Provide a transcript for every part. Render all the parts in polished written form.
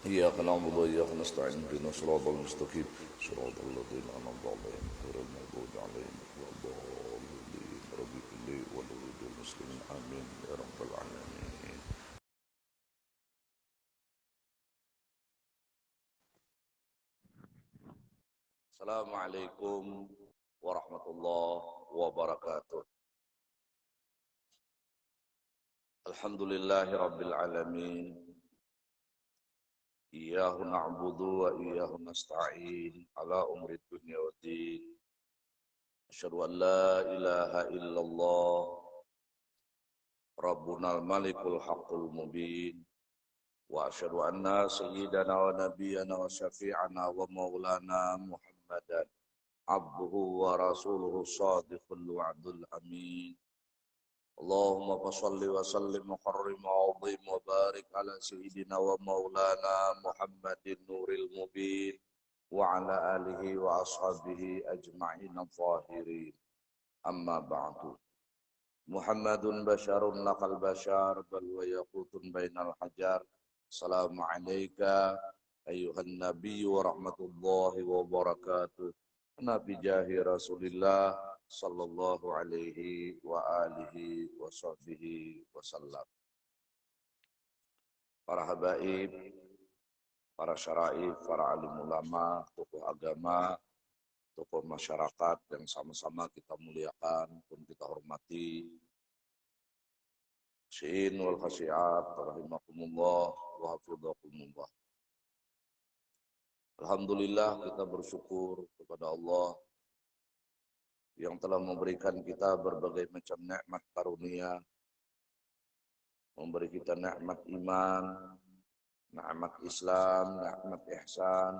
إياك نعبد وإياك نستعين اهدنا الصراط المستقيم صراط الذين أنعمت عليهم غير المغضوب عليهم ولا الضالين رب اغفر لي ولوالدي المسلمين آمين يا رب العالمين. Assalamualaikum warahmatullahi wabarakatuh. Alhamdulillahi rabbil alamin. Iyyahu na'budu wa iyyahu nasta'in ala umri dunya waddin. Asyhadu an la ilaha illallah rabbunal malikul haqqul mubin. Wa asyhadu anna sayyidana wa nabiyyana wa syafi'ana wa maulana Muhammadan abduhu wa rasuluhu shadiqul wa'dul amin. Allahumma fassalli wa sallim wa karrim wa azim wa barik ala sayyidina wa maulana Muhammadin nuril mubin wa ala alihi wa ashabihi ajma'in zahirin. Amma ba'du. Muhammadun basyarun laqal basyar bal wa yaqutun bainal hajar. Assalamu alayka ayyuhan nabiy wa rahmatullahi wa barakatuh. Nabi jahi Rasulillah sallallahu alaihi wa alihi wa sahbihi wasallam. Para habaib, para syaraif, para alim ulama, tokoh agama, tokoh masyarakat yang sama-sama kita muliakan pun kita hormati. Syin wal khasyiat rahimakumullah wa hafidhakumullah. Alhamdulillah kita bersyukur kepada Allah yang telah memberikan kita berbagai macam nikmat karunia, memberi kita nikmat iman, nikmat Islam, nikmat ihsan,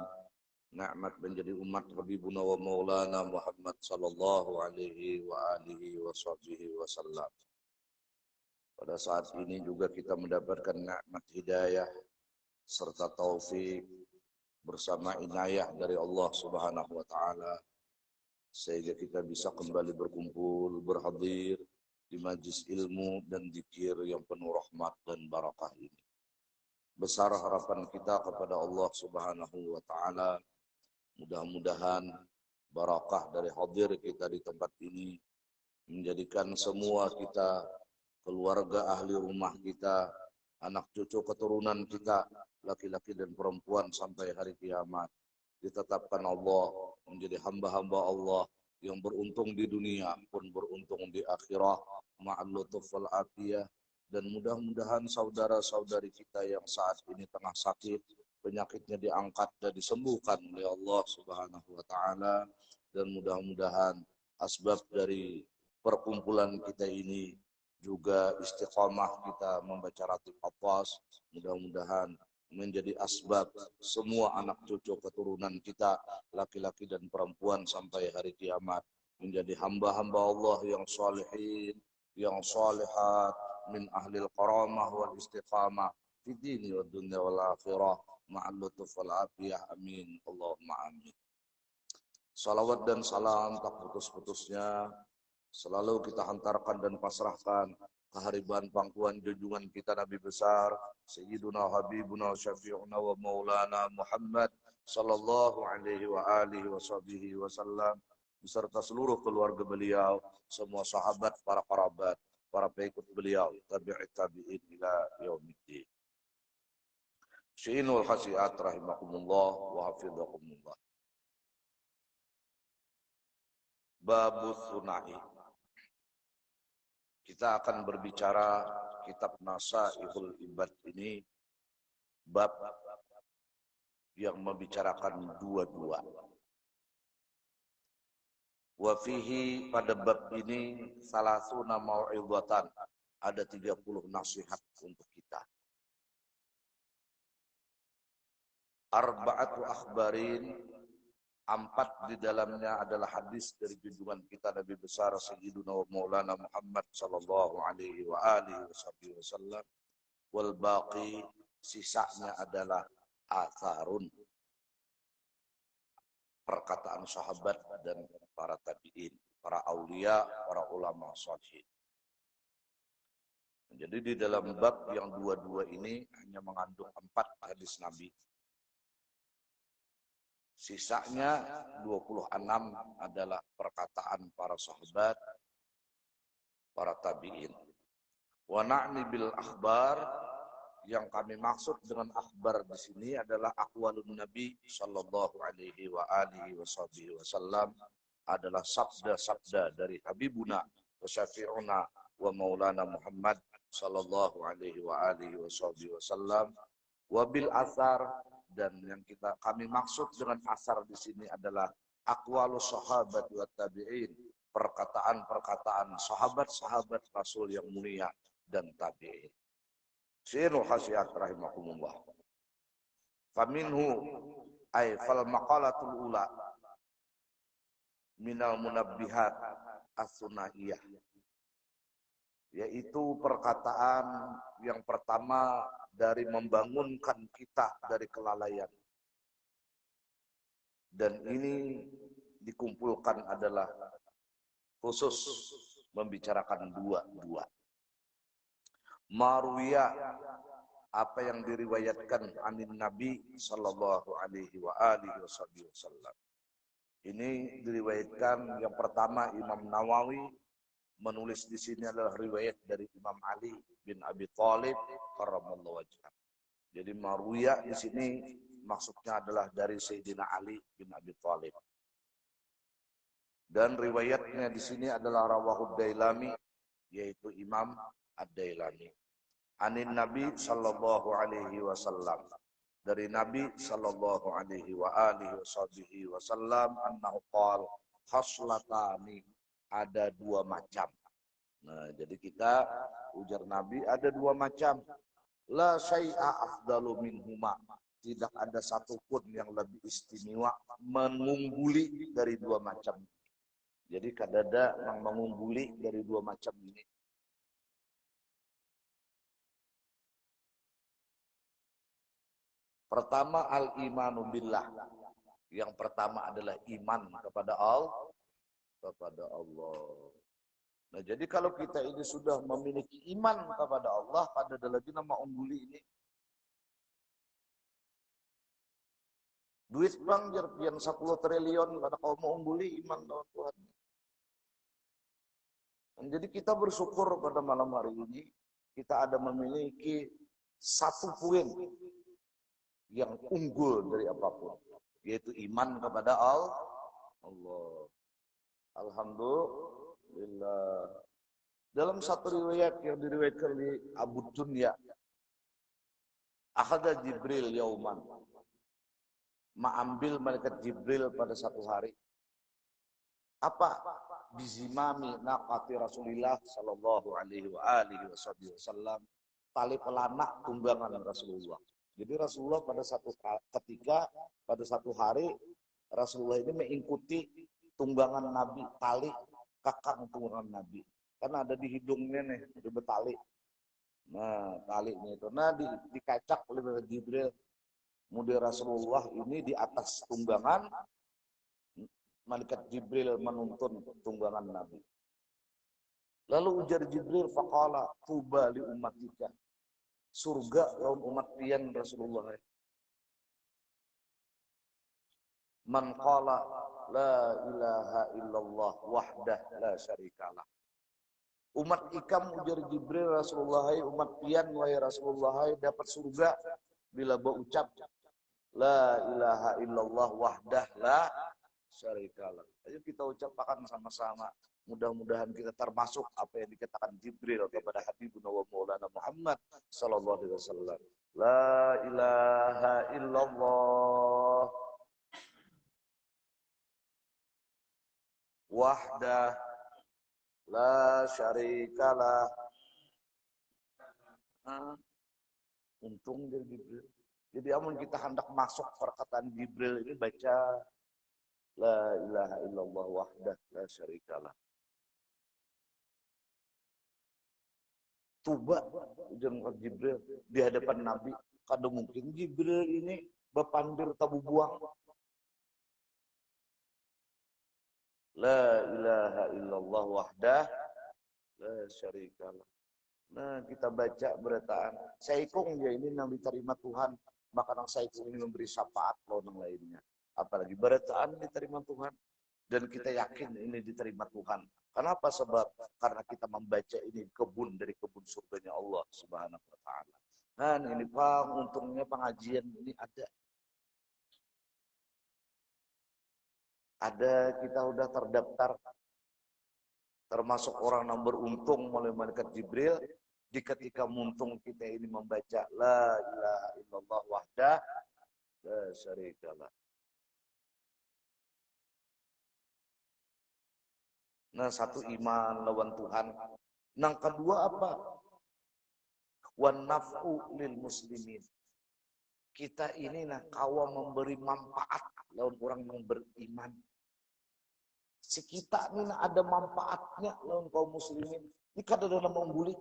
nikmat menjadi umat Habibuna wa Maulana Muhammad sallallahu alaihi wa alihi wa sahbihi wasallam. Pada saat ini juga kita mendapatkan nikmat hidayah serta taufik bersama inayah dari Allah Subhanahu wa taala sehingga kita bisa kembali berkumpul, berhadir di majlis ilmu dan zikir yang penuh rahmat dan barakah ini. Besar harapan kita kepada Allah Subhanahu wa taala, mudah-mudahan barakah dari hadir kita di tempat ini menjadikan semua kita, keluarga ahli rumah kita, anak cucu keturunan kita, laki-laki dan perempuan sampai hari kiamat, ditetapkan Allah menjadi hamba-hamba Allah yang beruntung di dunia pun beruntung di akhirat ma'al lutuf wal afiyah. Dan mudah-mudahan saudara-saudari kita yang saat ini tengah sakit, penyakitnya diangkat dan disembuhkan oleh Allah Subhanahu wa taala, dan mudah-mudahan asbab dari perkumpulan kita ini juga istiqamah kita membaca ratib hafaz, mudah-mudahan menjadi asbab semua anak cucu keturunan kita, laki-laki dan perempuan sampai hari kiamat, menjadi hamba-hamba Allah yang salihin, yang salihat, min ahlil karamah wal istiqamah, fi dini wa dunya wal akhirah, ma'al lutuf wal afiyah, amin, Allahumma amin. Salawat dan salam tak putus-putusnya selalu kita hantarkan dan pasrahkan kehariban pangkuan junjungan kita Nabi besar Sayyiduna Habibuna Syafi'una wa Maulana Muhammad sallallahu alaihi wa alihi wa sahbihi wasallam beserta seluruh keluarga beliau, semua sahabat, para kerabat, para pengikut beliau, tabi'in ila yaumiddin. Syin wal khasyiat rahimakumullah wa hafidhakumullah. Babus sunai. Kita akan berbicara kitab Nasaihul Ibad ini, bab yang membicarakan dua-dua. Wa fihi, pada bab ini, salasuna mau'izatan, ada 30 nasihat untuk kita. Arba'atu akhbarin, 4 di dalamnya adalah hadis dari junjungan kita Nabi besar Sayyiduna wa Maulana Muhammad sallallahu alaihi wa alihi wasallam. Wal baqi, sisanya adalah atharun, perkataan sahabat dan para tabi'in, para aulia, para ulama salihin. Jadi di dalam bab yang dua-dua ini hanya mengandung 4 hadis Nabi Sisanya 26 adalah perkataan para sahabat, para tabi'in. Wa na'ni bil akhbar, yang kami maksud dengan akhbar di sini adalah aqwalun Nabi sallallahu alaihi wa alihi wasallam, adalah sabda-sabda dari Habibuna wa Syafi'una wa Maulana Muhammad sallallahu alaihi wa alihi wasallam, wa bil athar, dan yang kami maksud dengan asar di sini adalah aqwalus sahabat wa tabi'in, perkataan-perkataan sahabat-sahabat Rasul yang mulia dan tabi'in. Sirul khasiat rahimakumullah. Faminhu ay fal maqalatul ula minal munabbihat as-sunaiyah, yaitu perkataan yang pertama dari membangunkan kita dari kelalaian. Dan ini dikumpulkan adalah khusus membicarakan dua. Marwiya, apa yang diriwayatkan anin Nabi sallallahu alaihi wa alihi wasallam. Ini diriwayatkan, yang pertama Imam Nawawi menulis di sini adalah riwayat dari Imam Ali bin Abi Thalib karramallahu wajhah. Jadi marwiya di sini maksudnya adalah dari Sayyidina Ali bin Abi Thalib. Dan riwayatnya di sini adalah rawahud Dailami, yaitu Imam Ad-Dailami. Anin Nabi sallallahu alaihi wasallam, dari Nabi sallallahu alaihi wa alihi wasallam, annahu qala khaslatani, ada dua macam. Nah, jadi kita ujar Nabi ada dua macam. La syai'a afdalu minhuma, tidak ada satupun yang lebih istimewa, mengungguli dari dua macam. Jadi kadada yang mengungguli dari dua macam ini. Pertama al-imanu billah. Yang pertama adalah iman kepada Allah. Nah, jadi kalau kita ini sudah memiliki iman kepada Allah, pada lagi nama ungguli ini. Duit bang yang 10 triliun karena kau mau ungguli iman dengan Tuhan. Dan jadi kita bersyukur pada malam hari ini kita ada memiliki satu poin yang unggul dari apapun, yaitu iman kepada Allah. Alhamdulillah. Dalam satu riwayat yang diriwayatkan di Abu Dunya, akhadha Jibril yauman, ambil malaikat Jibril pada satu hari. Apa? Bizimami naqati Rasulillah sallallahu alaihi wa alihi wasallam, tali pelanak tunggangan Rasulullah. Jadi Rasulullah pada satu ketika, pada satu hari, Rasulullah ini mengikuti tunggangan Nabi, tali kakang tunggangan Nabi. Karena ada di hidungnya nih, di betali. Nah, talinya itu. Nah, dikacak oleh Jibril. Kemudian Rasulullah ini di atas tunggangan, malaikat Jibril menuntun tunggangan Nabi. Lalu ujar Jibril, faqala tuba li ummatika, surga kaum umat pian Rasulullah. Man qala la ilaha illallah wahdah la syarikalah. Umat ikam ujar Jibril Rasulullah, umat pian wahai Rasulullah dapat surga bila berucap la ilaha illallah wahdah la syarikalah. Ayo kita ucapkan sama-sama. Mudah-mudahan kita termasuk apa yang dikatakan Jibril kepada Habibuna wa Maulana Muhammad sallallahu alaihi wasallam. La ilaha illallah wahdah la syarikalah. Untung dari Jibril. Jadi amun kita hendak masuk perkataan Jibril ini baca la ilaha illallah wahdah la syarikalah. Tuba ujar Jibril di hadapan Nabi. Kadang mungkin Jibril ini bepandir tabu buang. La ilaha illallah wahdah la syarikalah. Nah, kita baca berataan saikung ya ini yang diterima Tuhan, maka nang saikung ini memberi syafaat lawan yang lainnya. apalagi bacaan diterima Tuhan. Dan kita yakin ini diterima Tuhan. Kenapa? Sebab karena kita membaca ini kebun dari kebun surganya Allah Subhanahu wa taala. Dan ini Pak, untungnya pengajian ini ada. Ada, kita udah terdaftar termasuk orang yang beruntung oleh malaikat Jibril di ketika muntung kita ini membaca la ilaha illallah wahdah la syarikalah. Nah, satu iman lawan Tuhan. Yang kedua apa? Wan naf'u lil muslimin. Kita ini kawa memberi manfaat lawan orang yang beriman. Si kita ini ada manfaatnya lawan kaum muslimin. Ini kada dalam membuli.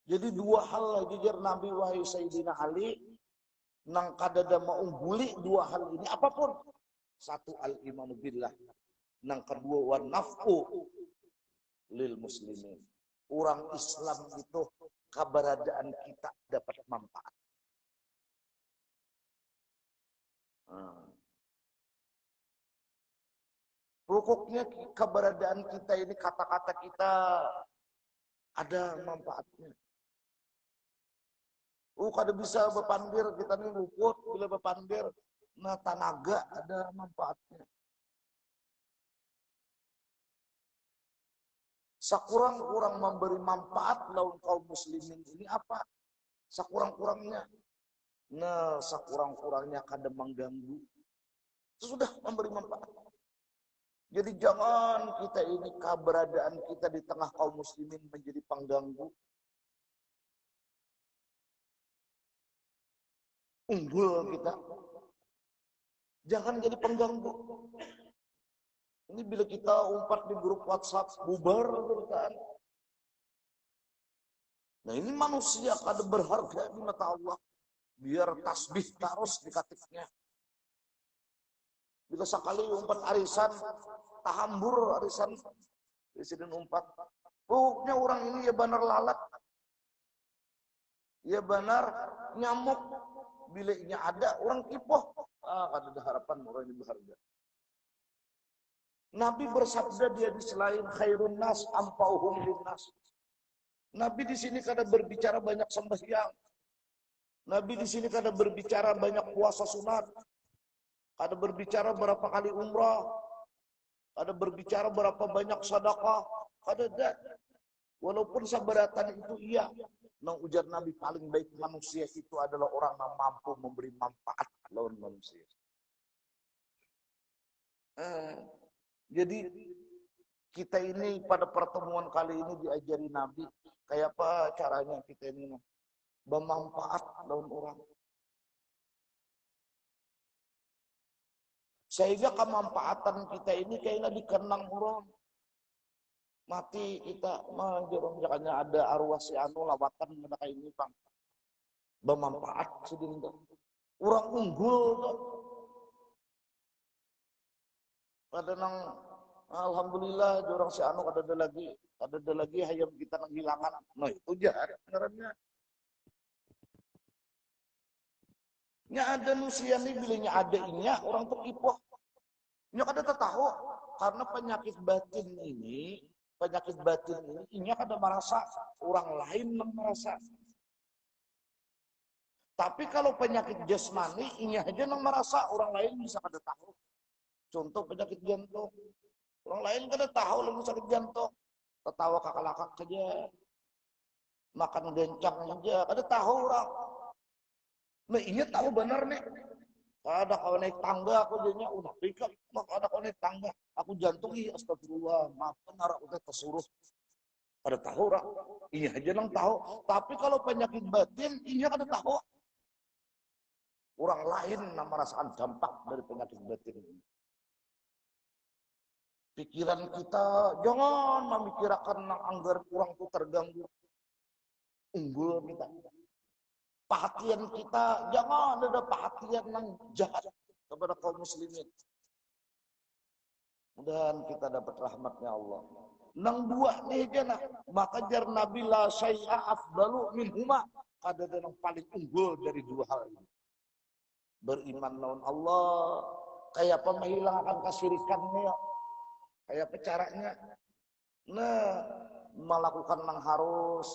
Jadi dua hal lagi jar Nabi wahai Sayyidina Ali nang kada ada mengungguli dua hal ini apapun. Satu al-imanu billah. Nang kedua wan naf'u lil muslimin. Orang Islam itu keberadaan kita dapat manfaat. Pokoknya keberadaan kita ini, kata-kata kita ada manfaatnya. Kada bisa bepandir, kita ini luput bila bepandir. Nah, tenaga ada manfaatnya. Sakurang-kurang memberi manfaat lawan kaum muslimin ini apa? Sakurang-kurangnya. Nah, sakurang-kurangnya kada mengganggu. Itu sudah memberi manfaat. Jadi jangan kita ini keberadaan kita di tengah kaum muslimin menjadi pengganggu. Unggul kita. Jangan jadi pengganggu. Ini bila kita umpat di grup WhatsApp, bubar kan. Nah ini manusia kada berharga di mata Allah. Biar tasbih terus dikatiknya. Bila sekali umpat arisan, tahambur arisan, presiden umpat. Pokoknya orang ini ya benar lalat. Ya benar nyamuk. Bila ini ada, orang kipoh. Kada ada harapan orang ini berharga. Nabi bersabda dia di selain khairun nas ampauhum linnas. Nabi di sini kada berbicara banyak sembahyang. Nabi di sini kada berbicara banyak puasa sunat. Kada berbicara berapa kali umrah. Kada berbicara berapa banyak sedekah. Kada ada. Walaupun sabaratan itu iya. Nang ujar Nabi paling baik manusia itu adalah orang yang mampu memberi manfaat lawan manusia. Jadi kita ini pada pertemuan kali ini diajari Nabi kayak apa caranya kita ini bermanfaat lawan orang. Sehingga kemanfaatan kita ini kayaknya dikenang orang. Mati kita jangan ada arwah si anu lawatan mereka ini Bang. Bermanfaat sedinda. Orang unggul tuh. Ada nang alhamdulillah jorang si anu ada lagi hayam kita nang hilangan. Nah itu jahat ngarannya. Nya ada nusia nih bilanya ada inya orang tuh ipoh. Nya kada tahu karena penyakit batin ini inya kada merasa orang lain yang merasa. Tapi kalau penyakit jasmani inya aja yang merasa orang lain bisa kada tahu. Contoh penyakit jantung. Orang lain kada tahu lalu sakit jantung. Tertawa kakak-kakak saja. Makan gencang saja. Kada tahu orang. Nah ini tahu benar nih. Ada kau naik tangga aku jadinya udah pikir. Ada kau naik tangga. Aku jantung astagfirullah. Maafkan arah udah tersuruh. Kada tahu orang. Iya aja nang tahu. Tapi kalau penyakit batin iya kada tahu. Orang lain yang merasakan dampak dari penyakit batin ini. Pikiran kita jangan memikirkan anggar kurang tuh terganggu. Unggul kita. Perhatian kita jangan ada perhatian yang jahat kepada kaum muslimin. Dan kita dapat rahmatnya Allah. Nang dua nih aja maka jar Nabi la syai'a afdalu min huma. Ada yang paling unggul dari dua hal ini. Beriman lawan Allah Kayak apa menghilangkan kesyirikannya? Kayak apa caranya? Nah, melakukan nang harus,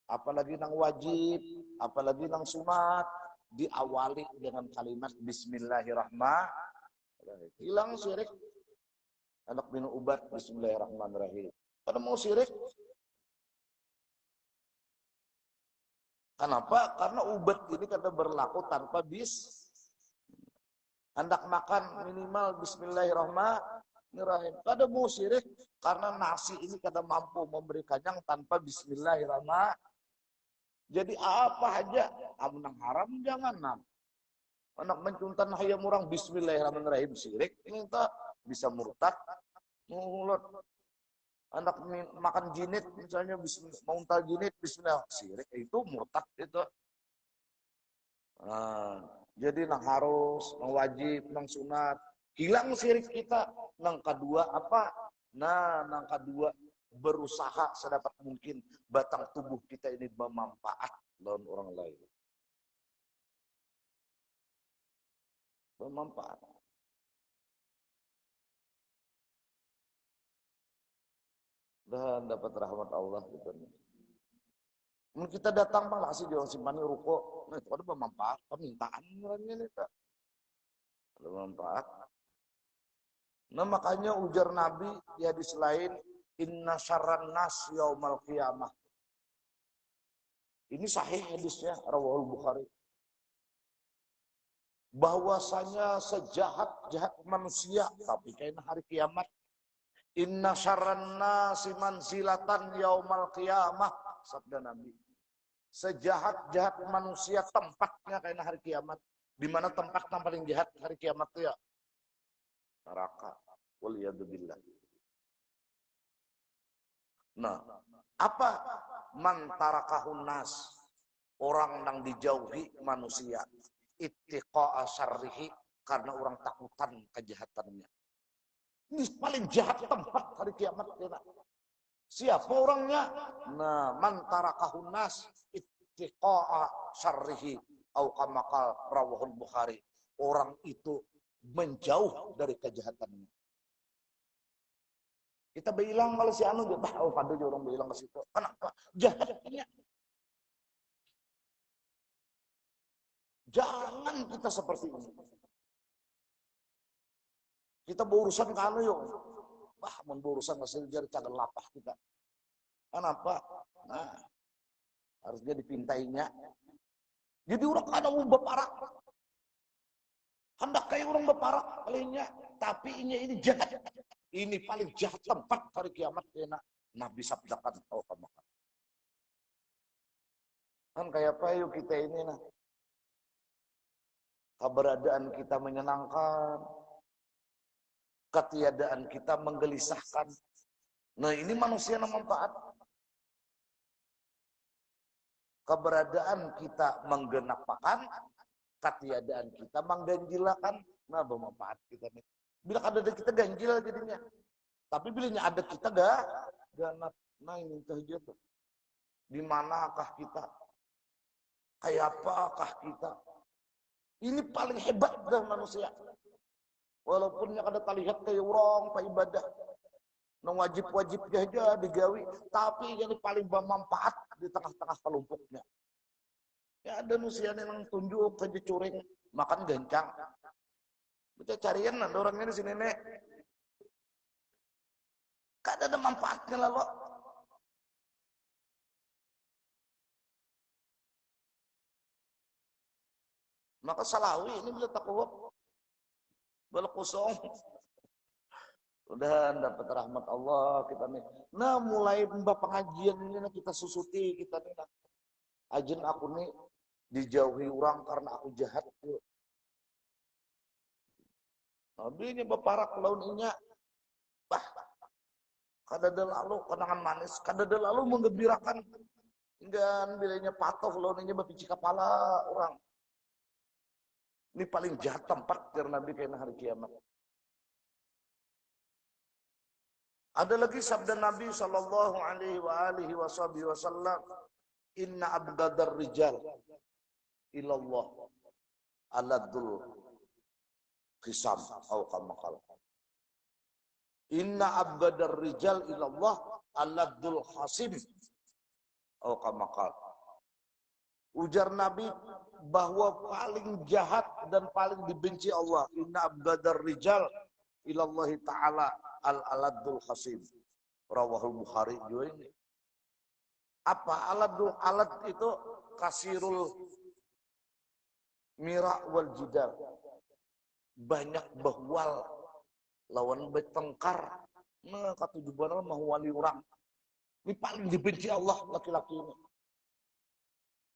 apalagi nang wajib, apalagi nang sunat, diawali dengan kalimat Bismillahirrahmanirrahim. Hilang syirik. Anak minum ubat Bismillahirrahmanirrahim. Pada mau syirik. Kenapa? Karena ubat ini kata berlaku tanpa bis. Hendak makan minimal Bismillahirrahmanirrahim. Kada mau syirik karena nasi ini kada mampu memberi kenyang tanpa Bismillahirrahmanirrahim. Jadi apa aja, amunang haram jangan nam. Anak mencuntan hayam orang Bismillahirrahmanirrahim syirik, ini tak bisa murtad, mulut. Anak makan jinit misalnya mauntal jinit Bismillah syirik itu murtad itu. Nah, jadi nang harus, nang wajib, nang sunat, hilang syirik kita. Nang kedua apa? Nah, nang kedua berusaha sedapat mungkin batang tubuh kita ini bermanfaat lawan orang lain. Bermanfaat. Dan dapat rahmat Allah gitu. Mungkin kita datang malah kasih jual simpan ruko, nah itu ada bermanfaat, permintaan orangnya ini tak bermanfaat. Nah makanya ujar Nabi di hadis lain, inna syarran nas yaumal qiyamah. Ini sahih hadisnya, rawahul Bukhari. Bahwasanya sejahat-jahat manusia, tapi kayaknya hari kiamat. Inna syarran nasi manzilatan yaumal qiyamah. Sabda Nabi. Sejahat-jahat manusia tempatnya kayaknya hari kiamat. Di mana tempat yang paling jahat hari kiamat itu ya? Neraka. Waliyadzubillah. Nah, apa mantarakahun nas? Orang yang dijauhi manusia. Ittiqa'a syarrihi karena orang takutan kejahatannya. Ini paling jahat tempat hari kiamat. Siapa orangnya? Nah, mantarakahun nas ittiqa'a syarrihi au kamakal rawahul Bukhari. Orang itu menjauh dari kejahatannya. Kita bilang kalau si anu bah oh pada orang bilang ke situ. Kenapa? Jahatnya. Jangan kita seperti ini. Kita berurusan ke anu yuk. Wah, mun berurusan masih jadi cagal lapah kita. Kenapa? Nah, harusnya dipintainya. Jadi orang kadang mau berparak. Hendak kayak orang berparak kalinya. Tapi ini jahat. Ini paling jahat tempat hari kiamat. Nabi sabdakan. Oh, kamu. Kan kayak apa yuk kita ini. Nah. Keberadaan kita menyenangkan. Ketiadaan kita menggelisahkan. Nah ini manusia yang manfaat. Keberadaan kita menggenapkan, ketiadaan kita mengganjilakan. Nah bermanfaat kita nih. Bila ada kita ganjil jadinya. Tapi bila ada kita gak ganap. Nah ini saja tuh. Di manakah kita? Kayak apakah kita? Ini paling hebat dari manusia. Walaupun yang ada terlihat kayak orang pak ibadah, nang wajib-wajib aja digawi, tapi yang paling bermanfaat di tengah-tengah kelompoknya. Ya ada manusia yang tunjuk aja curing, makan gancang. Kita carian ada orangnya di sini nek. Kada ada manfaatnya lah lo. Maka salawi ini bila takut. Bal kosong. Udah dapat rahmat Allah kita nih. Nah, mulai pengajian ini kita susuti kita nih. Ajin aku nih dijauhi orang karena aku jahat. Nabi ini beparak launinya. Bah, kadada lalu kenangan manis, kadada lalu menggembirakan. Hingga bilanya patuh launinya berpici kepala orang. Ini paling jahat tempat karena Nabi kena hari kiamat. Ada lagi sabda Nabi sallallahu alaihi wasallam, inna abgadar rijal ilallah aladul Hisam au kama qala. Inna abgadar rijal ilallah aladul hasim au kama qala. Ujar Nabi bahwa paling jahat dan paling dibenci Allah. Inna abgadar rijal ilallahi ta'ala al-aladul hasim. Rawahul Bukhari juga ini. Apa aladul alad itu? Kasirul mira wal jidal. Banyak bahwal lawan bertengkar. Nah, kata jubana mah wali orang. Ini paling dibenci Allah laki-laki ini.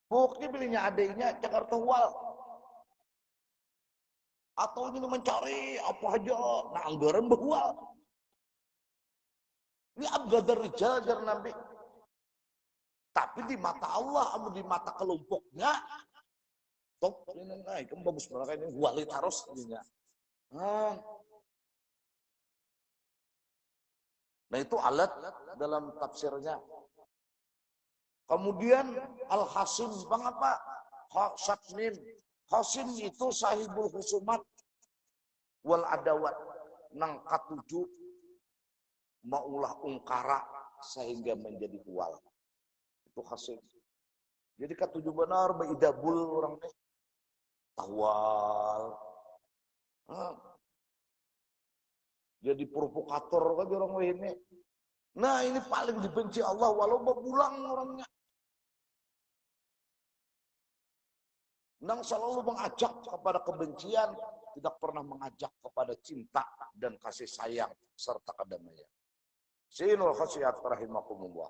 Bukti belinya adiknya cakar tuhwal. Atau ini mencari apa aja. Nah, anggaran bahwal. Ini abgadar rijal jar Nabi. Tapi di mata Allah, di mata kelompoknya, top ini naik, bagus banget ini wali taros ininya. Nah itu alat dalam tafsirnya. Kemudian al-hasim, mengapa? Hasatmin. Hasim itu sahibul husumat wal adawat. Nang katuju maulah ungkara sehingga menjadi huwal. Itu hasim. Jadi katuju benar beidabul orang ini. Tawal. Jadi provokator kan orang ini. Nah ini paling dibenci Allah walau berpulang orangnya. Nang selalu mengajak kepada kebencian, tidak pernah mengajak kepada cinta dan kasih sayang serta kedamaian. Sinul khasiat rahimakumullah.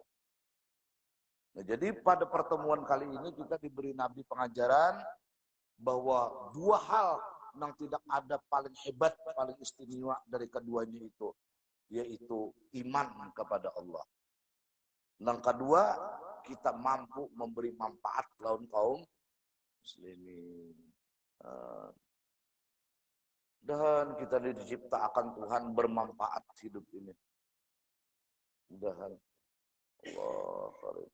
Nah, jadi pada pertemuan kali ini kita diberi Nabi pengajaran bahwa dua hal yang tidak ada paling hebat, paling istimewa dari keduanya itu, yaitu iman kepada Allah. Yang kedua, kita mampu memberi manfaat lawan kaum muslimin. Dan kita diciptakan Tuhan bermanfaat hidup ini. Mudahan Allah karim.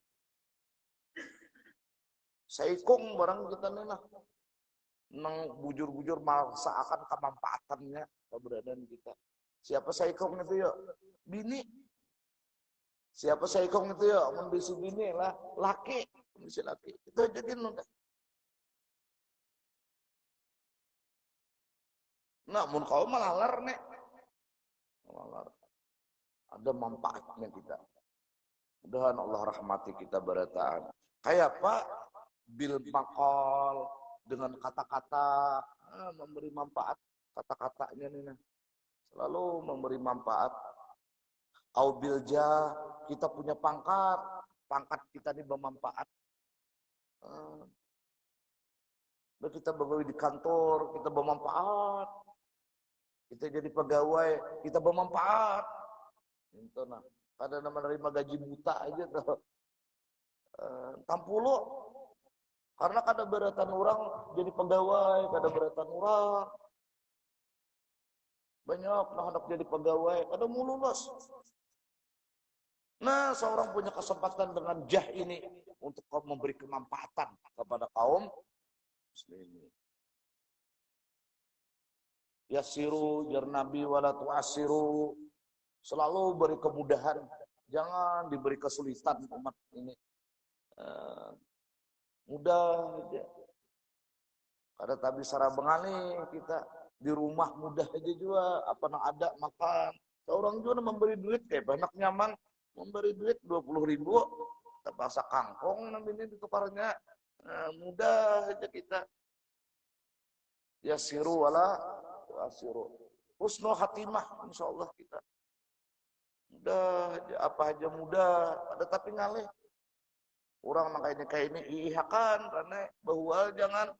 Saikong barang kita nih nah. Nang bujur-bujur maksa akan kemanfaatannya keberadaan kita. Siapa saikong itu ya? Bini. Siapa saikong itu ya? Membisi bini lah. Laki. Membisi laki. Itu aja gini. Nah, mun kau malalar nih. Malalar. Ada manfaatnya kita. Mudahan Allah rahmati kita berataan. Kayak Pak bil makol dengan kata-kata memberi manfaat, kata-katanya nih nah. Selalu memberi manfaat. Au bilja, kita punya pangkat kita ini bermanfaat. Kita bekerja di kantor, kita bermanfaat. Kita jadi pegawai, kita bermanfaat. Itu nah, ada menerima gaji buta aja tuh. Tampulo. Karena kada beratan orang jadi pegawai, kada beratan orang. Banyak nak jadi pegawai, kada mau lulus. Nah, seorang punya kesempatan dengan jah ini untuk memberi kemanfaatan kepada kaum muslimin. Yasiru jar Nabi wala tu'asiru. Selalu beri kemudahan, jangan diberi kesulitan umat ini. Mudah aja. Kada tabi sara bengali kita di rumah mudah aja juga, apa nak ada makan. Seorang juga memberi duit kayak banyak nyaman, memberi duit 20.000, terpaksa kangkong namanya ditukarnya. Mudah aja kita. Yasiru wala tu'asiru. Husnul khatimah insyaallah kita. Mudah aja, apa aja mudah, ada tapi ngalih. Orang makanya kayak ini ihakan karena bahwa jangan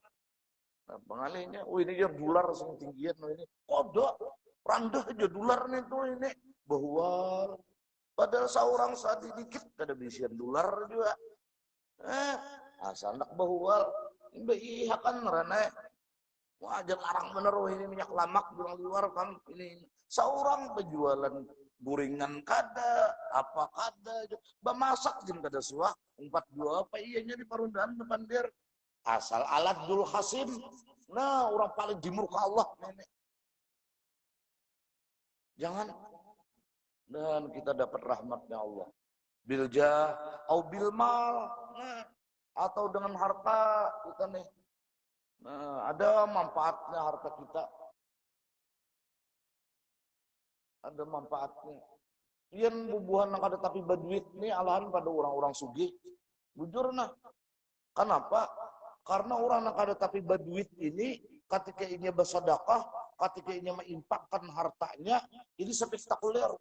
nah, pengalihnya, ini dia dolar setinggian ini. Kodok rendah aja dolar nih tuh ini bahwa padahal seorang saat dikit kada bisian dolar juga. Asal nak bahwa ini ihakan karena wah jangan larang bener ini minyak lamak bilang luar kan ini seorang penjualan gorengan kada, apa kada, bamasak jen kada suah, 42 apa iyanya di parundaan depan dia. Asal alat dul hasim, nah orang paling dimurka Allah nenek. Jangan. Dan kita dapat rahmatnya Allah. Biljah au bil mal. Nah, atau dengan harta kita nih. Nah, ada manfaatnya harta kita. Ada manfaatnya. Iyan bubuhan yang ada tapi berduit ini alahan pada orang-orang sugih. Bujur nah. Kenapa? Karena orang yang ada tapi berduit ini ketika ini bersedekah, ketika ini menginfakkan hartanya, ini spektakuler.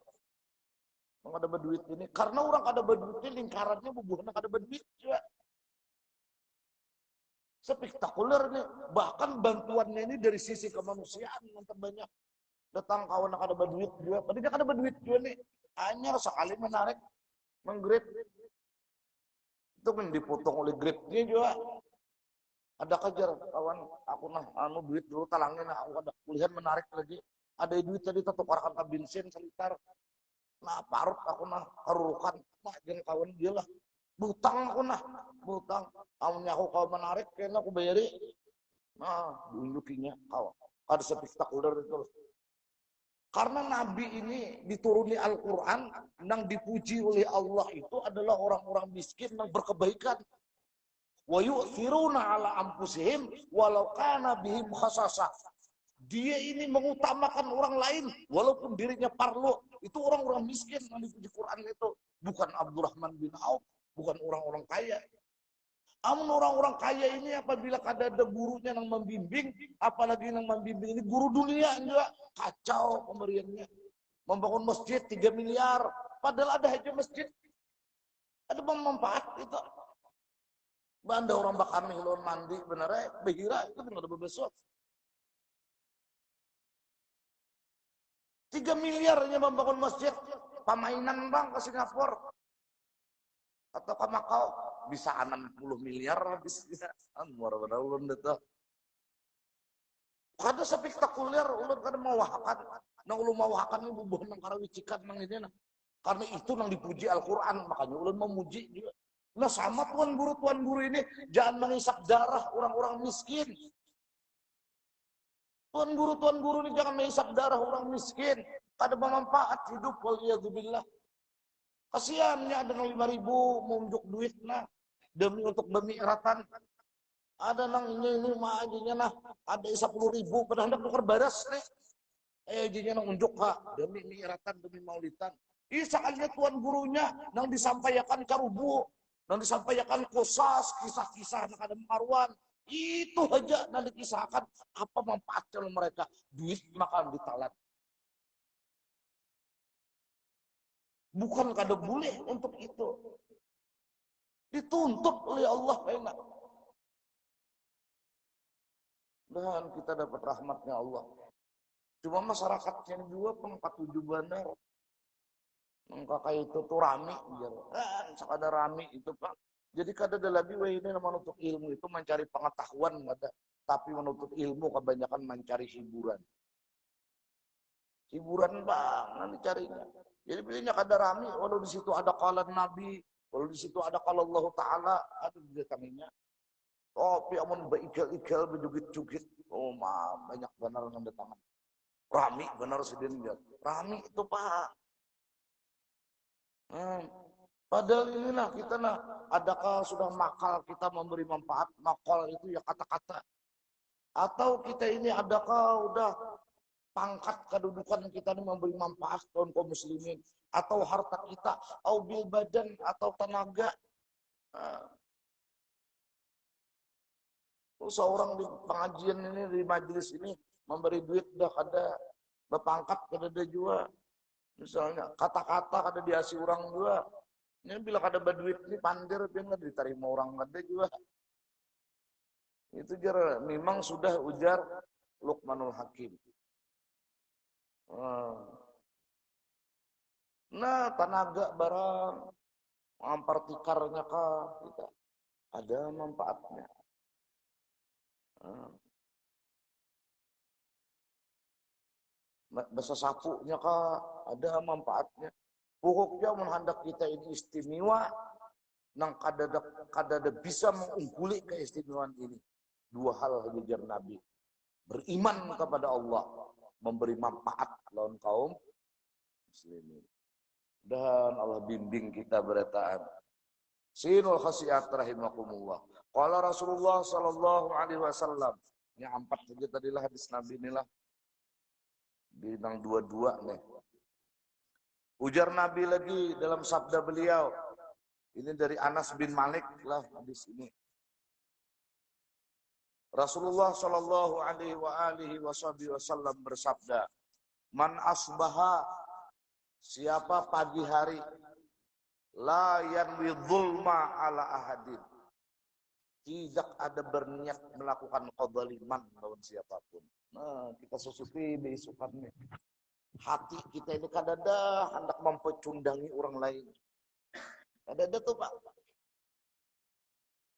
Yang ada berduit ini. Karena orang ada berduit ini lingkarannya bubuhan yang ada berduit juga. Spektakuler nih. Bahkan bantuannya ini dari sisi kemanusiaan yang terbanyak. Datang kawan yang ada berduit juga. Tadinya ada berduit juga nih. Hanya sekali menarik, menggrip. Itu kan dipotong oleh gripnya juga. Ada kejar kawan, aku nah anu duit dulu talangin, nah aku ada kuliah menarik lagi. Ada duit tadi tetap orang ke bensin selitar. Nah parut aku nah karurukan, nah jangan kawan dia lah. Butang aku nah, butang. Kamunya aku kalau menarik, kayaknya aku bayari. Nah, dunjukinya kawan. Ada spektakuler itu. Karena Nabi ini dituruni Al-Quran, yang dipuji oleh Allah itu adalah orang-orang miskin yang berkebaikan. Wa yu'thiruna ala anfusihim walau kana bihim khasasah. Dia ini mengutamakan orang lain walaupun dirinya parlo. Itu orang-orang miskin yang dipuji Quran itu. Bukan Abdurrahman bin Auf, bukan orang-orang kaya. Namun orang-orang kaya ini apabila ada gurunya yang membimbing, apalagi yang membimbing ini guru dunia juga, kacau pemberiannya. Membangun masjid 3 miliar, padahal ada aja masjid. Ada manfaat itu. Banda orang bakar nih lawan mandi bener ya, behira itu nggak ada bebesok. 3 miliarnya membangun masjid, pemainan bang ke Singapura atau ke Makau bisa 60 miliar habis bisa. Anwar benar ulun itu. Kada spektakuler ulun kada mau wahakan. Nang ulun mau wahakan ini bubuhan nang karawicikan nang ini nah. Karena itu nang dipuji Al-Qur'an, makanya ulun memuji juga. Nah sama tuan guru ini jangan mengisap darah orang-orang miskin. Tuan guru ini jangan mengisap darah orang miskin. Ada bermanfaat hidup waliyadzubillah. Kasihannya ada 5.000 munjuk duit nah demi untuk bermi'ratan. Ada nang ini mah ajinya nah ada 10.000 padahal tukar baras nih. Ajinya nang unjuk ha demi mi'ratan demi maulidan. Soalnya tuan gurunya nang disampaikan karubu, nang disampaikan kosas, kisah-kisah nang ada marwan. Itu aja nang dikisahkan apa manfaatnya mereka. Duit makan ditalat. Bukan kada boleh untuk itu. Dituntut oleh Allah enak. Dan kita dapat rahmatnya Allah. Cuma masyarakatnya juga pengpatuju benar. Kakak itu tuh rame, sekadar rame itu pak. Jadi kada ada lagi ini menuntut ilmu itu mencari pengetahuan ada. Tapi menuntut ilmu kebanyakan mencari hiburan. Hiburan bang, nanti carinya. Jadi pilihnya kada rame, walau di situ ada qalan Nabi, walau di situ ada qala Allah Ta'ala, ada di dalamnya. Tapi amun beigal-igal berjugit-jugit, oh mah banyak benar yang datangan. Rami benar sedin dia. Rami itu pak. Padahal inilah kita nah, adakah sudah makal kita memberi manfaat? Makal itu ya kata-kata. Atau kita ini adakah udah pangkat kedudukan kita ini memberi manfaat kaum muslimin? Atau harta kita, atau bil badan, atau tenaga. Seorang di pengajian ini, di majelis ini, memberi duit dah ada berpangkat kada juga. Misalnya kata-kata kada diasi orang juga. Ini bila kada berduit ini pandir dia nggak diterima orang kada juga. Itu jar memang sudah ujar Luqmanul Hakim. Nah tenaga barang ngampar tikarnya kah kita ada manfaatnya. Bahasa sapunya kah ada manfaatnya. Pokoknya menghendak kita ini istimewa, nang kadada bisa mengungguli keistimewaan ini. 2 hal hajar Nabi. Beriman kepada Allah, memberi manfaat lawan kaum muslimin. Dan Allah bimbing kita beretaan. Sinul khasiat rahimakumullah. Qala Rasulullah sallallahu alaihi wasallam. Ini 4 saja tadilah hadis Nabi inilah. Bintang 22 nih. Ujar Nabi lagi dalam sabda beliau. Ini dari Anas bin Malik lah hadis ini. Rasulullah sallallahu alaihi wasallam bersabda, "Man asbaha, siapa pagi hari, la yanwi dzulma ala ahadin, tidak ada berniat melakukan kezaliman lawan siapapun." Nah, kita susupi beisukannya. Hati kita ini kadada hendak mempecundangi orang lain. Kadada tuh Pak.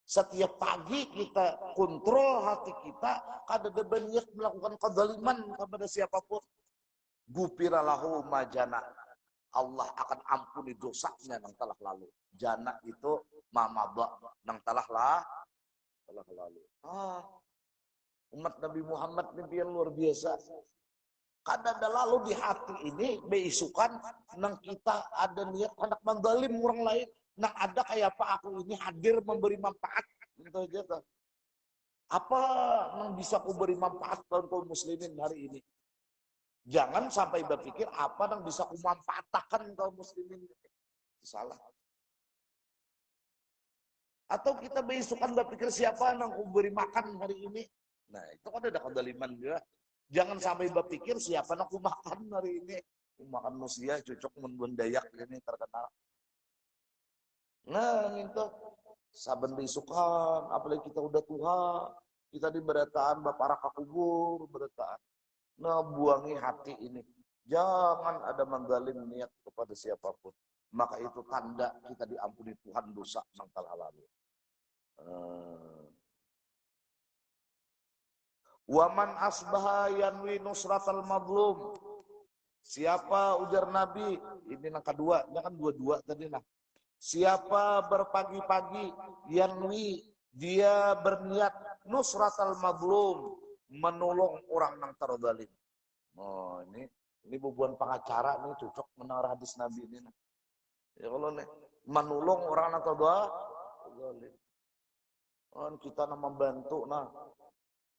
Setiap pagi kita kontrol hati kita, kadada berniat melakukan kezaliman kepada siapapun. Gupira lahu majana. Allah akan ampuni dosanya yang telah lalu. Jana itu mamaba yang telah lalu. Umat Nabi Muhammad ini yang luar biasa. Kadada lalu di hati ini beisukan nang kita ada niat hendak menzalim orang lain. Nang ada kayak apa aku ini hadir memberi manfaat gitu aja. Apa nang bisa aku beri manfaat kaum muslimin hari ini? Jangan sampai berpikir apa yang bisa kumanfaatkan kaum muslimin. Salah. Atau kita beisukan berpikir siapa yang aku beri makan hari ini. Nah itu kan ada kezaliman juga. Jangan sampai berpikir siapa yang aku makan hari ini. Aku makan manusia cocok mendayak ini terkenal. Nah itu saben beisukan apalagi kita udah tua. Kita di berataan bapak raka kubur berataan. Nah, buangi hati ini. Jangan ada menggalim niat kepada siapapun. Maka itu tanda kita diampuni Tuhan dosa yang telah lalu. Waman asbaha yanwi nusratal madlum. Siapa ujar Nabi, ini yang kedua, ini kan dua-dua tadi nah. Siapa berpagi-pagi yanwi, dia berniat nusratal madlum, menolong orang yang terzalim. Oh, ini bubuan pengacara nih cocok mendengar hadis Nabi ini. Nah. Ya kalau nih menolong orang yang terzalim. Oh, kita nama membantu nah.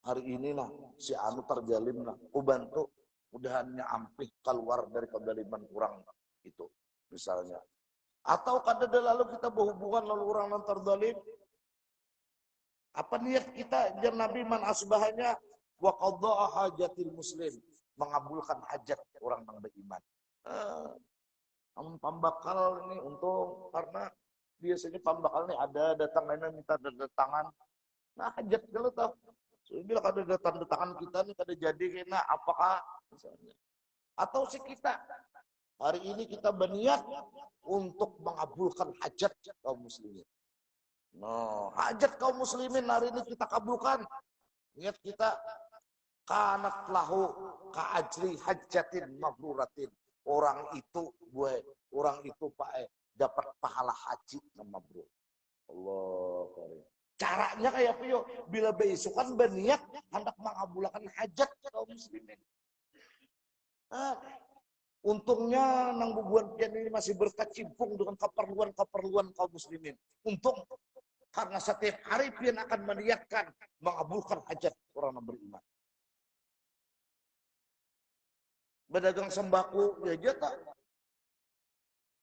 Hari ini nah si anu terzalim nah. Aku bantu mudahannya ampih keluar dari kezaliman orang itu misalnya. Atau kadang lalu kita berhubungan lalu orang yang terzalim. Apa niat kita jar Nabi man asbahanya wa qadda'a hajatil muslim, mengabulkan hajat orang yang beriman. Pambakal ini untung karena biasanya pambakal ini ada datang minta datangan. Nah hajat kalau tahu. So, bila ada datang kita nih kada jadi kena apakah misalnya. Atau si kita hari ini kita berniat untuk mengabulkan hajat kaum muslimin. No, hajat kaum muslimin hari ini kita kabulkan. Niat kita kanat lahu ka'ajri hajatin mabruratin. Orang itu Pak dapat pahala haji yang mabrur. Allah karim. Caranya kayak apa yo? Bila beisukan berniat hendak mengabulkan hajat kaum muslimin. Untungnya nang bubuan pian ini masih berkecimpung dengan keperluan kaum muslimin. Untung karena setiap hari pian akan meniatkan mengabulkan hajat orang yang beriman. Berdagang sembako ya aja tak.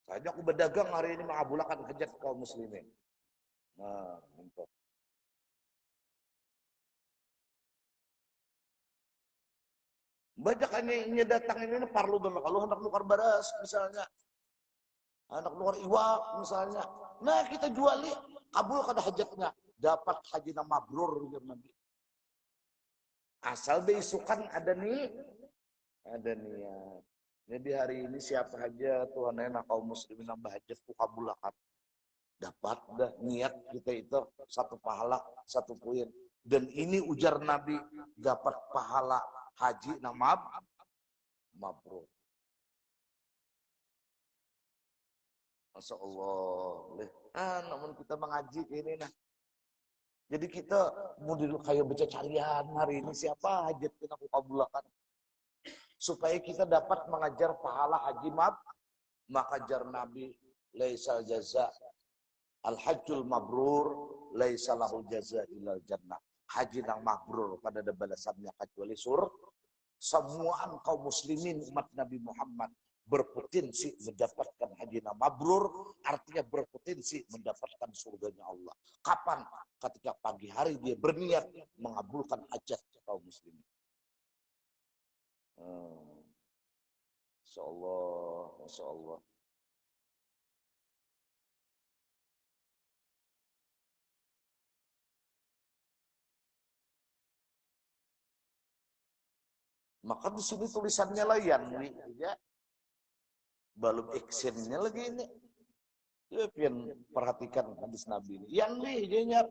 Saja aku berdagang hari ini mengabulkan hajat kaum muslimin. Nah, untuk banyak ini datang ini parlu banget kalau hendak nukar beras misalnya. Hendak nukar iwak misalnya. Nah, kita juali kabul kada hajatnya, dapat haji na mabrur gitu Nabi. Asal beisukan ada niat. Jadi hari ini siapa aja Tuhan enak kaum muslimin nambah hajat ku kabulakan. Dapat dah niat kita itu satu pahala, satu poin. Dan ini ujar Nabi dapat pahala haji nama mabrur. Masya Allah. Namun kita mengaji ini nah. Jadi kita mau kayak baca carian hari ini siapa hajat kita aku kabulkan. supaya kita dapat mengajar pahala haji maka jar Nabi laisal jaza al-hajjul mabrur laisa lahu jaza ilal jannah. Haji yang mabrur pada ada balasannya kecuali semua kaum muslimin umat Nabi Muhammad berpotensi mendapatkan haji yang mabrur, artinya berpotensi mendapatkan surganya Allah. Kapan? Ketika pagi hari dia berniat mengabulkan hajat kaum muslimin. Insyaallah, insyaallah. Maka di sini tulisannya lah yanwi ya. Belum actionnya lagi ini. Ya, pian perhatikan hadis Nabi ini. Yanwi jadinya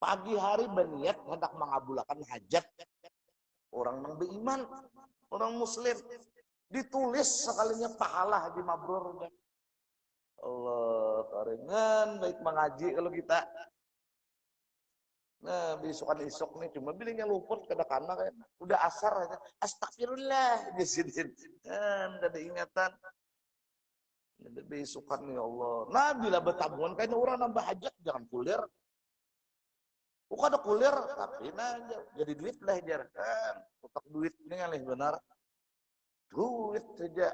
pagi hari berniat hendak mengabulkan hajat orang yang beriman, orang muslim. Ditulis sekalinya pahala haji mabrur. Allah, karengan baik mengaji kalau kita. Nah, besok nih cuma bilangnya luput kadang-kadang kayak udah asar aja. Astagfirullah di sini. Kan ada ingatan. Ada besokan nih Allah. Nah, bila bertabungan kayaknya orang nambah hajat jangan kulir. Bukan ada kulir tapi nah jadi duit lah jar. Kan utak duit ini kan benar. Duit saja.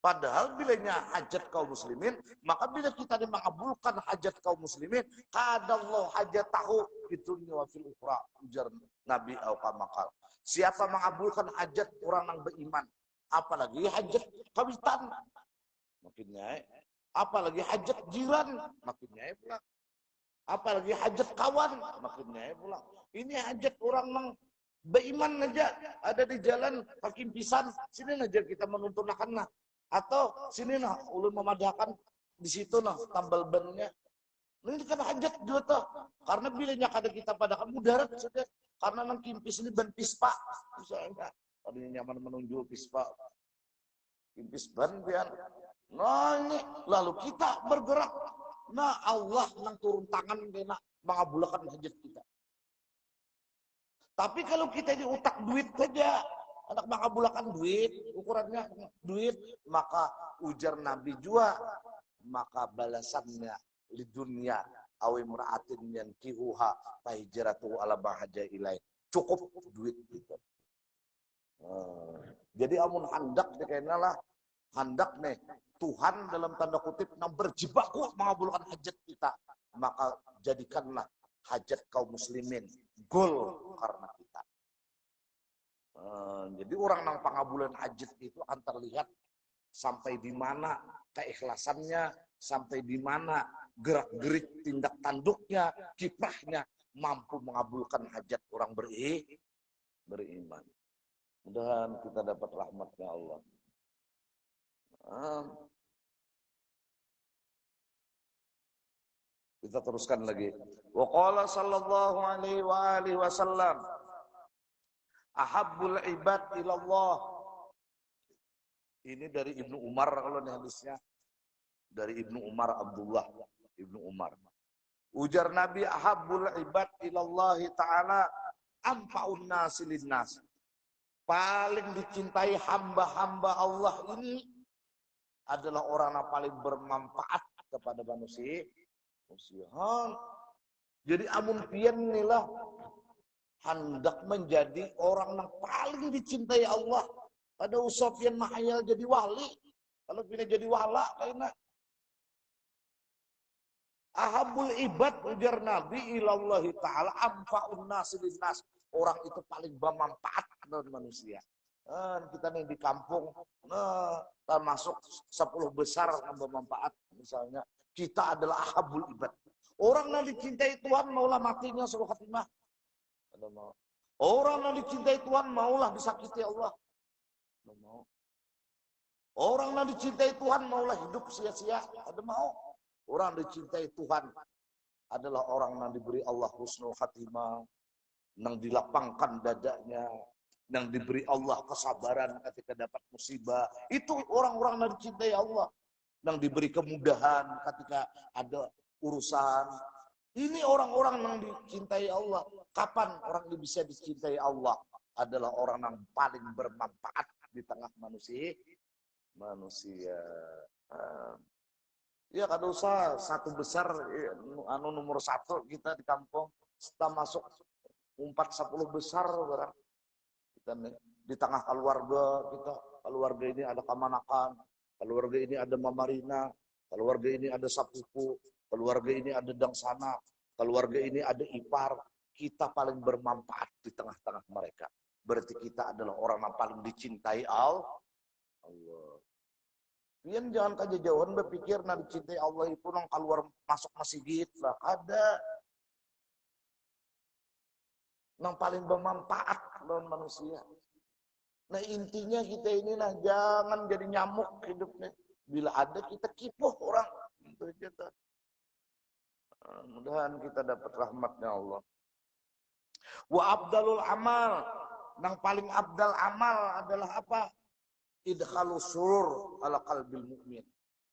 Padahal bilanya hajat kaum muslimin, maka bila kita mengabulkan hajat kaum muslimin, kadallahu hajatahu fitunya wa fil ukhra, ujar Nabi al-Qamakal. Siapa mengabulkan hajat orang yang beriman, apalagi hajat kawitan, makin nyai. Apalagi hajat jiran, makin nyai pula. Apalagi hajat kawan, makin nyai pula. Ini hajat orang yang beriman aja, ada di jalan hakim pisan, sini aja kita menuntunkanlah. Atau sini nah ulun memadahkan di situ nah tambal bannya. Ini kan hajat juga tuh. Karena bilanya kada kita padakan mudarat saja. Karena nang kimpis ini ban pispa misalnya. Tadi nyaman menunjuk pispa. Kimpis ban pian. Nah ini lalu kita bergerak. Nah Allah nang turun tangan kena mengabulkan hajat kita. Tapi kalau kita diutak duit saja, anak mengabulkan duit, ukurannya duit, maka ujar Nabi juga, maka balasannya di dunia awi muraatin yang kihuha fahijratu ala bahaja ilai. Cukup duit itu. Jadi amun handak dikena lah, handak nih Tuhan dalam tanda kutip yang berjibaku mengabulkan hajat kita, maka jadikanlah hajat kaum muslimin gol karena kita. Jadi orang yang pengabulan hajat itu akan terlihat sampai di mana keikhlasannya, sampai di mana gerak-gerik tindak tanduknya, kiprahnya mampu mengabulkan hajat orang beriman. Mudah-mudahan kita dapat rahmatnya Allah. Kita teruskan lagi. Wa qala sallallahu alaihi wasallam ahabbul ibad ilallah. Ini dari Ibnu Umar kalau ini hadisnya. Dari Ibnu Umar Abdullah Ibnu Umar. Ujar Nabi ahabbul ibad ilallah ta'ala anfa'un nasi linnas. Paling dicintai hamba-hamba Allah ini adalah orang yang paling bermanfaat kepada manusia. Jadi amun pian inilah hendak menjadi orang yang paling dicintai Allah. Ada usapian mahayal jadi wali. Kalau pilih jadi wala, kayaknya. Ahabul ibad ujar Nabi ilallahi ta'ala amfa'un nasi linnas. Orang itu paling bermanfaat kepada manusia. Kita nih di kampung, termasuk 10 besar yang bermanfaat. Misalnya, kita adalah ahabul ibad. Orang yang dicintai Tuhan, maulah matinya suruh khatimah. Orang yang dicintai Tuhan maulah disakiti Allah. Orang yang dicintai Tuhan maulah hidup sia-sia. Ada mau. Orang yang dicintai Tuhan adalah orang yang diberi Allah husnul khatimah, yang dilapangkan dadanya, yang diberi Allah kesabaran ketika dapat musibah. Itu orang-orang yang dicintai Allah, yang diberi kemudahan ketika ada urusan, Ini orang-orang yang dicintai Allah. Kapan orang ini bisa dicintai Allah? Adalah orang yang paling bermanfaat di tengah manusia. Ya kada usah satu besar, nomor satu kita di kampung. Setelah masuk 4-10 besar barang. Kita nih, di tengah keluarga kita, keluarga ini ada Kamanakan, keluarga ini ada Mamarina, keluarga ini ada Sapupu, keluarga ini ada Dangsana, keluarga ini ada Ipar. Kita paling bermanfaat di tengah-tengah mereka. Berarti kita adalah orang yang paling dicintai Allah. Pian jangan kejauhan berpikir nak dicintai Allah itu nang keluar masuk masjid lah. Ada nang paling bermanfaat lawan manusia. Nah intinya kita ini nah jangan jadi nyamuk hidupnya. Bila ada kita kipuh orang. Itu kita. Mudah-mudahan kita dapat rahmatnya Allah. Wa abdalul amal. Nang paling abdal amal adalah apa? Idkhalus surur ala qalbil mu'min.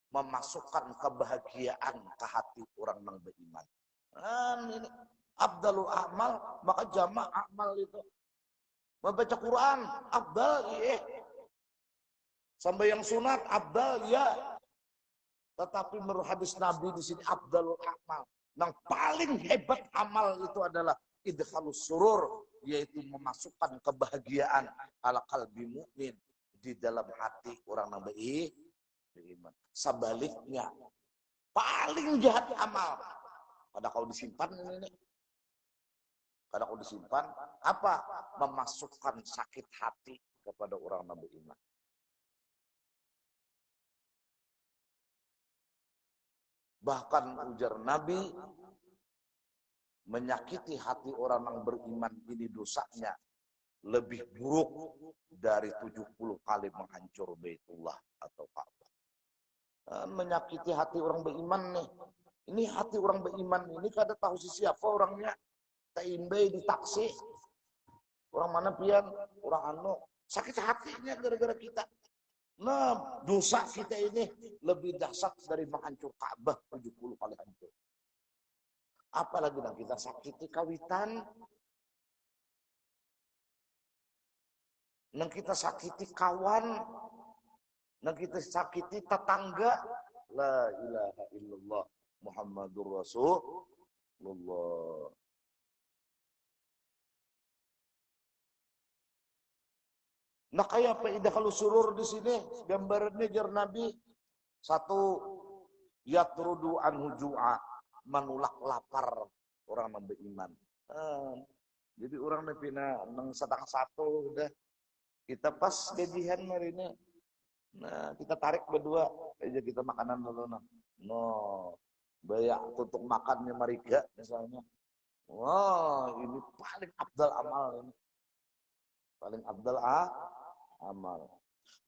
Memasukkan kebahagiaan ke hati orang yang beriman. Ini abdalul amal, maka jamak amal itu. Membaca Quran, abdal, iya. Sampai yang sunat, abdal, ya. Tetapi menurut hadis Nabi di sini, abdalul amal. Yang paling hebat amal itu adalah idkhalus surur, yaitu memasukkan kebahagiaan ala qalbi mu'min di dalam hati orang yang beriman. Sebaliknya, paling jahat amal. Kada kau disimpan ini. Kada kau disimpan, apa? Memasukkan sakit hati kepada orang yang beriman. Bahkan ujar Nabi, menyakiti hati orang yang beriman ini dosanya lebih buruk dari 70 kali menghancur Baitullah atau Ka'bah. Menyakiti hati orang beriman nih. Ini hati orang beriman ini kada tahu siapa orangnya. Taimbai di taksi. Orang mana pian? Orang anu. Sakit hatinya gara-gara kita. Nah, dosa kita ini lebih dahsyat dari menghancur Ka'bah 70 kali hancur. Apalagi yang kita sakiti kawitan. Nang kita sakiti kawan, nang kita sakiti tetangga, la ilaha illallah Muhammadur Rasulullah. Nah kayak apa idkhal surur di sini gambarannya jar Nabi satu yatrudu anhu ju'a, menolak lapar orang yang beriman. Jadi orang yang pina nang sedang satu udah kita pas gajian hari ini. Nah, kita tarik berdua aja kita makanan dulu nah. No, banyak tutup makannya mariga misalnya. Wah, ini paling abdal amal ini. Paling abdal amal.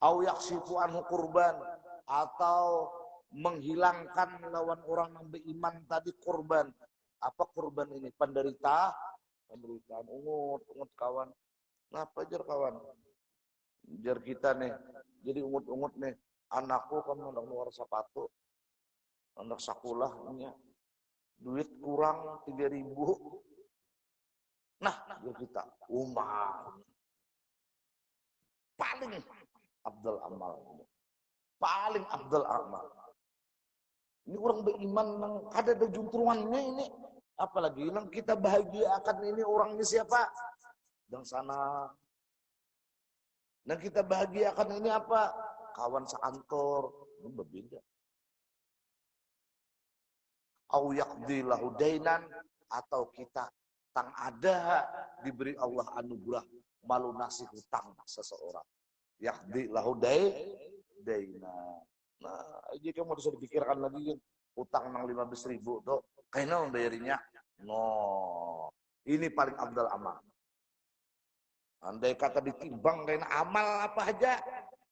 Au yaksifu anhu kurban, atau menghilangkan lawan orang yang beriman tadi kurban. Apa kurban ini? Penderitaan ungut kawan. Ngapa jar kawan? Jar kita nih, jadi ungut nih, anakku kamu udah keluar sepatu, anak sekolahnya, duit kurang 3.000. Nah, jar kita, paling abdul amal, paling abdul amal. Ini orang beriman yang ada juntrungannya ini, apalagi yang kita bahagiakan ini orangnya siapa? Dan sana. Dan kita bahagiakan ini apa? Kawan sekantor. Ini berbeda. Au yaqdi lahu dainan, atau kita tang ada diberi Allah anugerah melunasi hutang seseorang. Yaqdi lahu dainan. Nah, jadi kamu harus dipikirkan lagi hutang nang 15.000 tuh. Kayaknya membayarinya. No. Ini paling abdal amal. Andai kata ditimbang karena amal apa aja,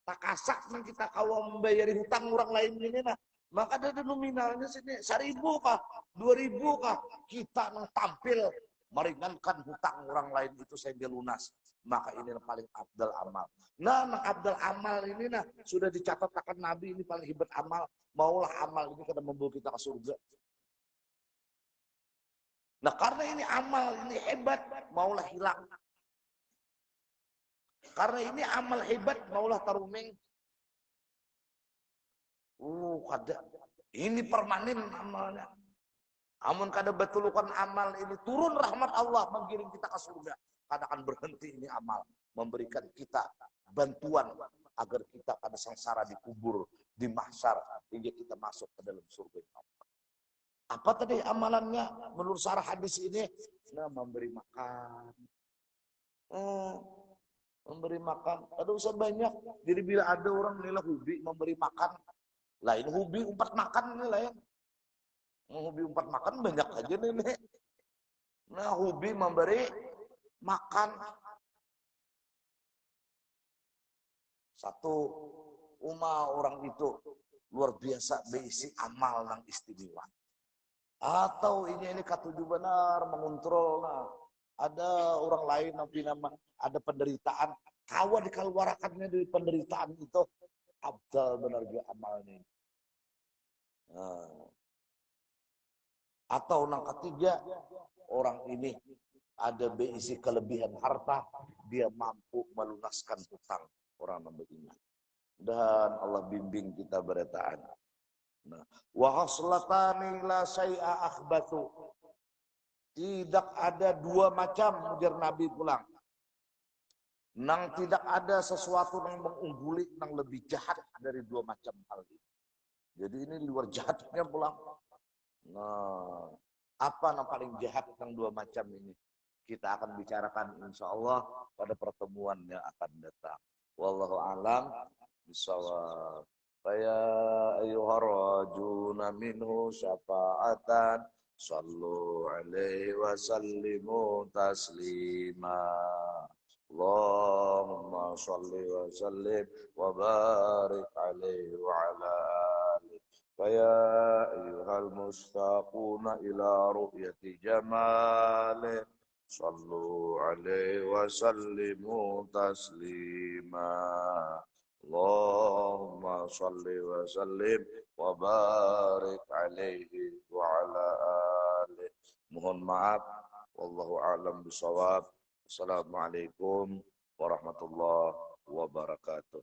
tak kasak nih kita kalau membayari hutang orang lain ini nah. Maka ada nominalnya sini 1.000 kah, 2.000 kah, kita tampil meringankan hutang orang lain itu sehingga lunas. Maka ini yang paling abdal amal. Nah, abdal amal ini nah sudah dicatatkan Nabi ini paling hebat amal. Maulah amal ini kada membawa kita ke surga. Nah karena ini amal, ini hebat, maulah hilang. Karena ini amal hebat, maulah taruming. Kada. Ini permanen amalnya. Amun kada betulukan amal ini, turun rahmat Allah menggiring kita ke surga. Kada akan berhenti ini amal. Memberikan kita bantuan agar kita kada sengsara di kubur, di mahsyar, hingga kita masuk ke dalam surga Allah. Apa tadi amalannya menurut syarah hadis ini? Nah, memberi makan. Memberi makan. Ada usah banyak. Jadi bila ada orang nilai hobi memberi makan, lain hobi umpat makan ini lain. Hobi umpat makan banyak aja nih. Nah, hobi memberi makan. Satu orang itu luar biasa berisi amal yang istimewa. Atau ini katuju benar mengontrol. Nah, ada orang lain nanti nama ada penderitaan, kawa dikeluarkannya dari penderitaan itu, abdal benar dia amalnya. Nah. Atau yang ketiga, orang ini ada berisi kelebihan harta, dia mampu melunaskan hutang orang yang beriman. Dan Allah bimbing kita beretaan. Nah, wa haslatani la syai'a akhbatu. Tidak ada dua macam, ujar Nabi pulang. Nang tidak ada sesuatu yang mengungguli, yang lebih jahat dari dua macam hal ini. Jadi ini luar jahatnya pulang. Nah, apa yang paling jahat yang dua macam ini? Kita akan bicarakan insya Allah pada pertemuan yang akan datang. Wallahu a'lam bishawab. Faya ayyuhar rajuna minhu syafa'atan sallu alaihi wa sallimu taslima. Allahumma salli wa sallim wa barik alaihi wa ala alihi. Faya ayyuhal mustaquna ila ru'yati jamalih sallu alaihi wa sallimu taslima. Allahumma salli wa sallim wa barik alaihi wa ala alihi. Mohon maaf, wallahu a'lam bishawab. Assalamualaikum warahmatullahi wabarakatuh.